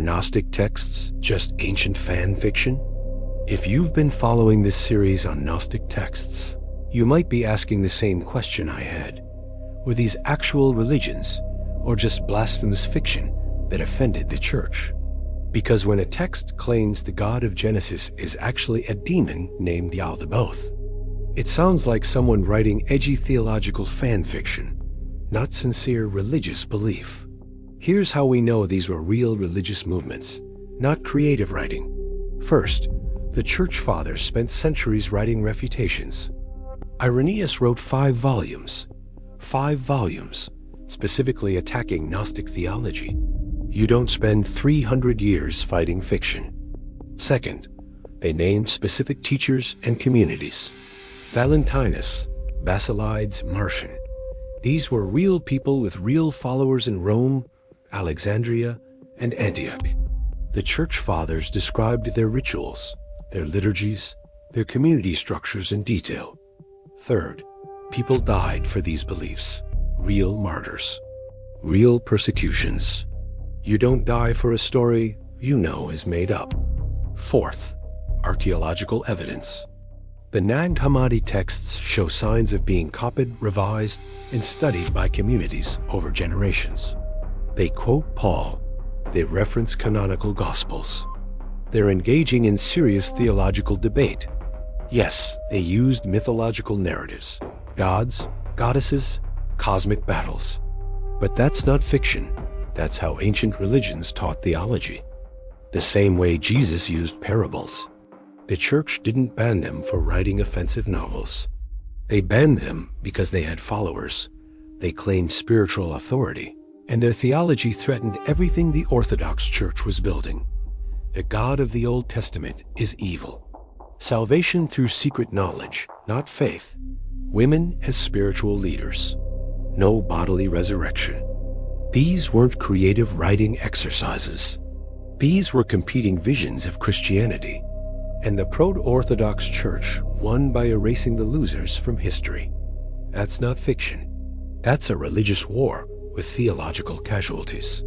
Gnostic texts just ancient fan fiction? If you've been following this series on Gnostic texts, you might be asking the same question I had. Were these actual religions, or just blasphemous fiction that offended the church? Because when a text claims the God of Genesis is actually a demon named Yaldabaoth, it sounds like someone writing edgy theological fan fiction, not sincere religious belief. Here's how we know these were real religious movements, not creative writing. First, the church fathers spent centuries writing refutations. Irenaeus wrote 5 volumes, specifically attacking Gnostic theology. You don't spend 300 years fighting fiction. Second, they named specific teachers and communities. Valentinus, Basilides, Marcion. These were real people with real followers in Rome, Alexandria, and Antioch. The church fathers described their rituals, their liturgies, their community structures in detail. Third, people died for these beliefs. Real martyrs. Real persecutions. You don't die for a story you know is made up. Fourth, archaeological evidence. The Nag Hammadi texts show signs of being copied, revised, and studied by communities over generations. They quote Paul. They reference canonical gospels. They're engaging in serious theological debate. Yes, they used mythological narratives, gods, goddesses, cosmic battles. But that's not fiction. That's how ancient religions taught theology. The same way Jesus used parables. The church didn't ban them for writing offensive novels. They banned them because they had followers. They claimed spiritual authority, and their theology threatened everything the Orthodox Church was building. The God of the Old Testament is evil. Salvation through secret knowledge, not faith. Women as spiritual leaders. No bodily resurrection. These weren't creative writing exercises. These were competing visions of Christianity. And the Proto-Orthodox Church won by erasing the losers from history. That's not fiction. That's a religious war with theological casualties.